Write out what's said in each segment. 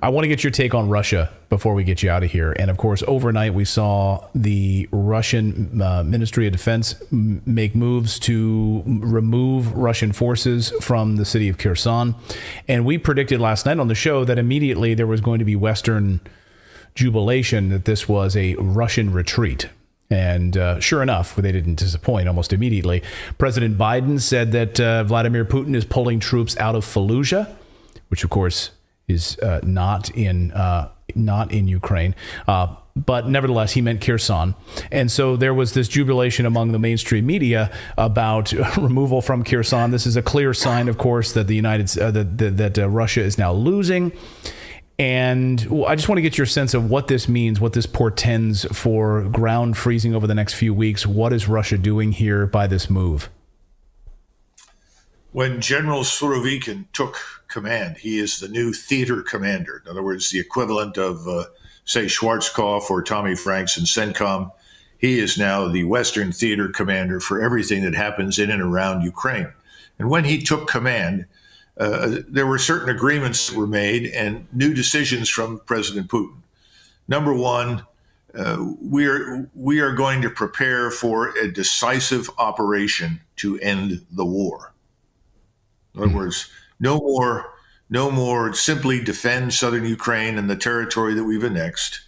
I want to get your take on Russia before we get you out of here. And of course, overnight we saw the Russian Ministry of Defense make moves to remove Russian forces from the city of Kherson. And we predicted last night on the show that immediately there was going to be Western jubilation that this was a Russian retreat. And sure enough, they didn't disappoint almost immediately. President Biden said that Vladimir Putin is pulling troops out of Fallujah, which of course is not in Ukraine. But nevertheless, he meant Kherson. And so there was this jubilation among the mainstream media about removal from Kherson. This is a clear sign, of course, that that Russia is now losing. And I just want to get your sense of what this means, what this portends for ground freezing over the next few weeks. What is Russia doing here by this move? When General Surovikin took command, he is the new theater commander. In other words, the equivalent of, say, Schwarzkopf or Tommy Franks in CENTCOM. He is now the Western theater commander for everything that happens in and around Ukraine. And when he took command, there were certain agreements that were made and new decisions from President Putin. Number one, we are going to prepare for a decisive operation to end the war. In other words, no more simply defend southern Ukraine and the territory that we've annexed.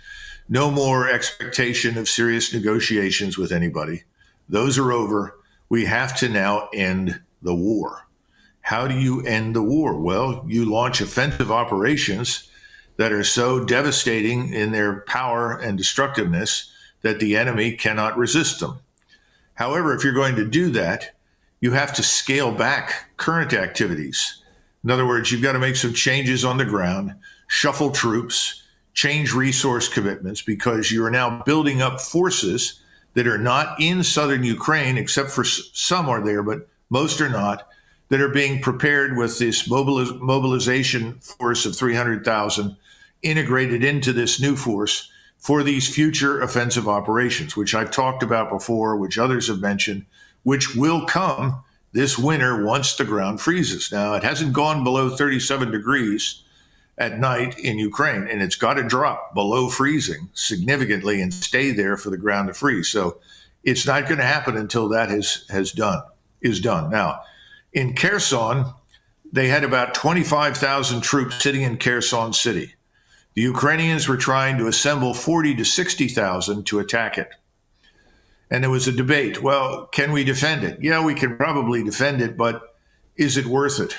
No more expectation of serious negotiations with anybody. Those are over. We have to now end the war. How do you end the war? Well, you launch offensive operations that are so devastating in their power and destructiveness that the enemy cannot resist them. However, if you're going to do that, you have to scale back current activities. In other words, you've got to make some changes on the ground, shuffle troops, change resource commitments, because you are now building up forces that are not in southern Ukraine, except for some are there, but most are not, that are being prepared with this mobilization force of 300,000 integrated into this new force for these future offensive operations, which I've talked about before, which others have mentioned, which will come this winter once the ground freezes. Now, it hasn't gone below 37 degrees at night in Ukraine, and it's got to drop below freezing significantly and stay there for the ground to freeze. So it's not going to happen until that is done. Now, in Kherson, they had about 25,000 troops sitting in Kherson City. The Ukrainians were trying to assemble 40 to 60,000 to attack it. And there was a debate. Well, can we defend it? Yeah, we can probably defend it, but is it worth it?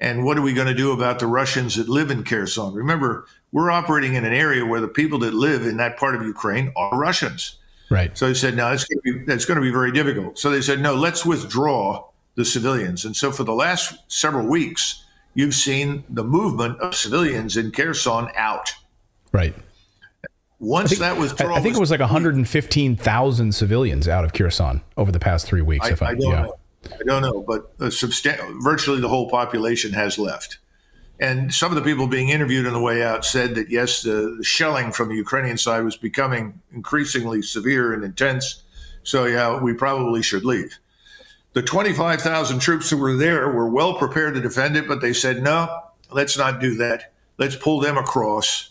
And what are we going to do about the Russians that live in Kherson? Remember, we're operating in an area where the people that live in that part of Ukraine are Russians. Right. So they said, no, that's going to be very difficult. So they said, no, let's withdraw the civilians. And so for the last several weeks, you've seen the movement of civilians in Kherson out. Right. Once that withdrawal, I think it was like 115,000 civilians out of Kherson over the past 3 weeks. I don't know, but virtually the whole population has left. And some of the people being interviewed on the way out said that, yes, the shelling from the Ukrainian side was becoming increasingly severe and intense. So, yeah, we probably should leave. The 25,000 troops who were there were well prepared to defend it, but they said, no, let's not do that. Let's pull them across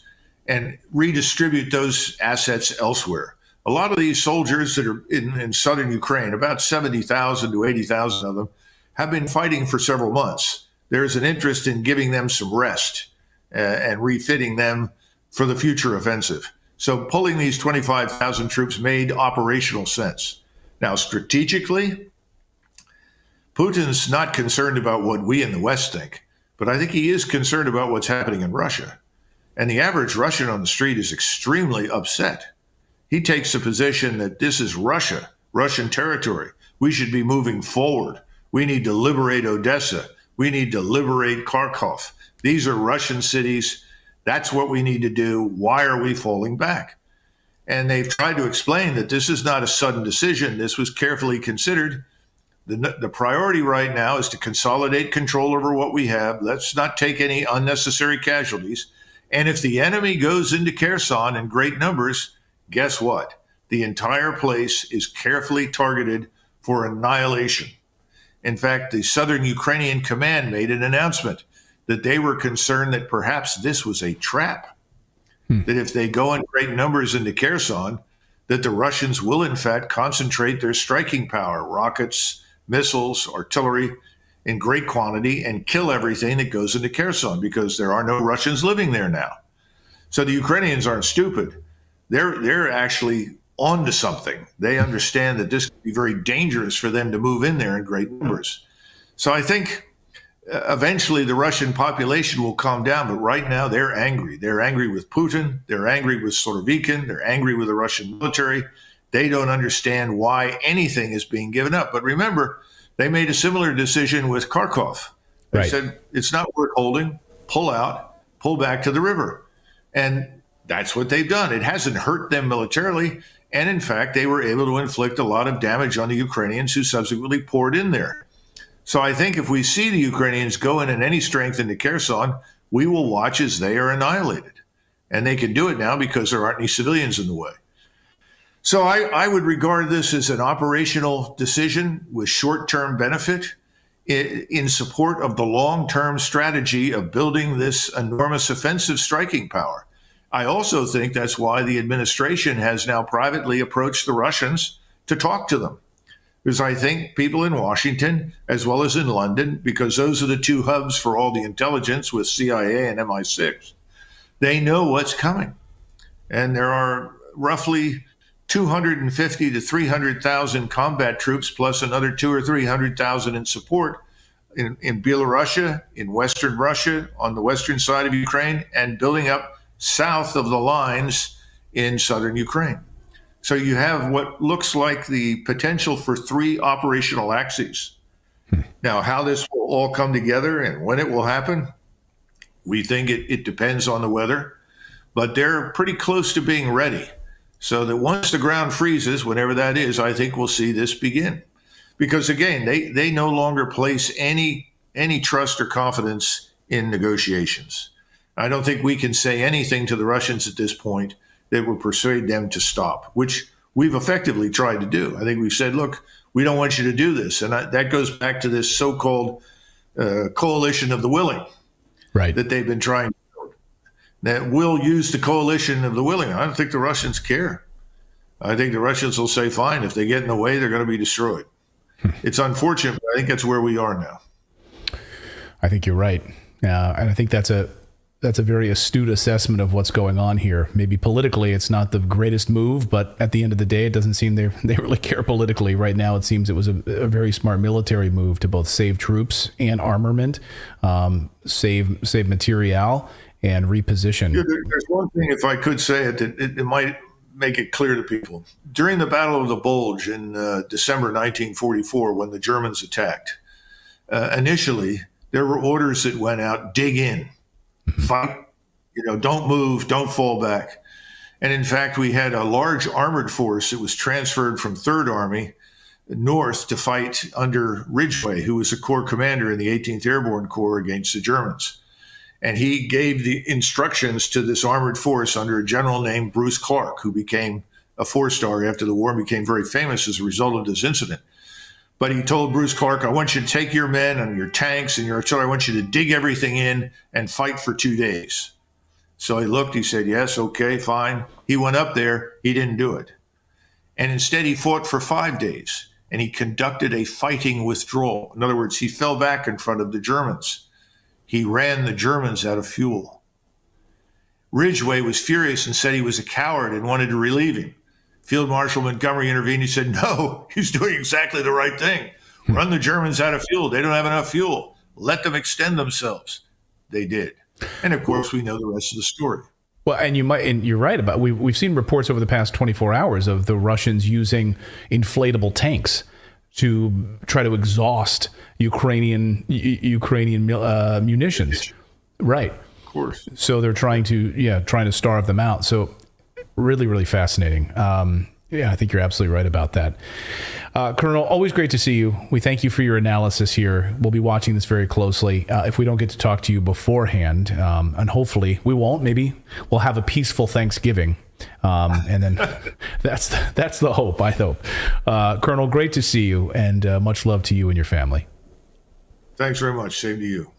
and redistribute those assets elsewhere. A lot of these soldiers that are in southern Ukraine, about 70,000 to 80,000 of them, have been fighting for several months. There's an interest in giving them some rest and refitting them for the future offensive. So pulling these 25,000 troops made operational sense. Now, strategically, Putin's not concerned about what we in the West think, but I think he is concerned about what's happening in Russia. And the average Russian on the street is extremely upset. He takes the position that this is Russia, Russian territory. We should be moving forward. We need to liberate Odessa. We need to liberate Kharkov. These are Russian cities. That's what we need to do. Why are we falling back? And they've tried to explain that this is not a sudden decision. This was carefully considered. The priority right now is to consolidate control over what we have. Let's not take any unnecessary casualties. And if the enemy goes into Kherson in great numbers, guess what? The entire place is carefully targeted for annihilation. In fact, the Southern Ukrainian Command made an announcement. that they were concerned that perhaps this was a trap, that if they go in great numbers into Kherson, that the Russians will in fact concentrate their striking power, rockets, missiles, artillery, in great quantity and kill everything that goes into Kherson, because there are no Russians living there now. So the Ukrainians aren't stupid. They're actually onto something. They understand that this could be very dangerous for them to move in there in great numbers. So I think eventually the Russian population will calm down, but right now they're angry. They're angry with Putin. They're angry with Surovikin. They're angry with the Russian military. They don't understand why anything is being given up. But remember, they made a similar decision with Kharkov. They said, it's not worth holding, pull out, pull back to the river. And that's what they've done. It hasn't hurt them militarily. And in fact, they were able to inflict a lot of damage on the Ukrainians who subsequently poured in there. So I think if we see the Ukrainians go in any strength into Kherson, we will watch as they are annihilated. And they can do it now because there aren't any civilians in the way. So I would regard this as an operational decision with short-term benefit in support of the long-term strategy of building this enormous offensive striking power. I also think that's why the administration has now privately approached the Russians to talk to them. Because I think people in Washington, as well as in London, because those are the two hubs for all the intelligence with CIA and MI6, they know what's coming. And there are roughly 250 to 300,000 combat troops, plus another 200,000 or 300,000 in support in Belarusia, in Western Russia, on the western side of Ukraine, and building up south of the lines in southern Ukraine. So you have what looks like the potential for 3 operational axes. Now, how this will all come together and when it will happen, we think it depends on the weather, but they're pretty close to being ready. So that once the ground freezes, whenever that is, I think we'll see this begin. Because again, they no longer place any trust or confidence in negotiations. I don't think we can say anything to the Russians at this point that will persuade them to stop, which we've effectively tried to do. I think we've said, look, we don't want you to do this. And that goes back to this so-called coalition of the willing, right, that they've been trying to build. That will use the coalition of the willing. I don't think the Russians care. I think the Russians will say, fine, if they get in the way, they're going to be destroyed. It's unfortunate, but I think that's where we are now. I think you're right. And I think that's a very astute assessment of what's going on here. Maybe politically, it's not the greatest move, but at the end of the day, it doesn't seem they really care politically. Right now, it seems it was a very smart military move to both save troops and armament, save material, and reposition. Yeah, there's one thing, if I could say it, that it might make it clear to people. During the Battle of the Bulge in December 1944, when the Germans attacked, initially, there were orders that went out, dig in, fight, don't move, don't fall back. And in fact, we had a large armored force that was transferred from 3rd Army north to fight under Ridgway, who was a corps commander in the 18th Airborne Corps against the Germans. And he gave the instructions to this armored force under a general named Bruce Clark, who became a 4-star after the war and became very famous as a result of this incident. But he told Bruce Clark, I want you to take your men and your tanks and your artillery. I want you to dig everything in and fight for 2 days. So he looked, he said, yes, okay, fine. He went up there, he didn't do it. And instead he fought for 5 days and he conducted a fighting withdrawal. In other words, he fell back in front of the Germans. He ran the Germans out of fuel. Ridgway was furious and said he was a coward and wanted to relieve him. Field Marshal Montgomery intervened. He said, no, he's doing exactly the right thing. Run the Germans out of fuel. They don't have enough fuel. Let them extend themselves. They did. And of course, we know the rest of the story. Well, and you're right about, we've seen reports over the past 24 hours of the Russians using inflatable tanks to try to exhaust Ukrainian munitions. Right. Of course. So they're trying to starve them out. So really, really fascinating. I think you're absolutely right about that. Colonel, always great to see you. We thank you for your analysis here. We'll be watching this very closely. If we don't get to talk to you beforehand, and hopefully we won't, maybe we'll have a peaceful Thanksgiving. And then that's the hope, I hope. Colonel, great to see you, and much love to you and your family. Thanks very much. Same to you.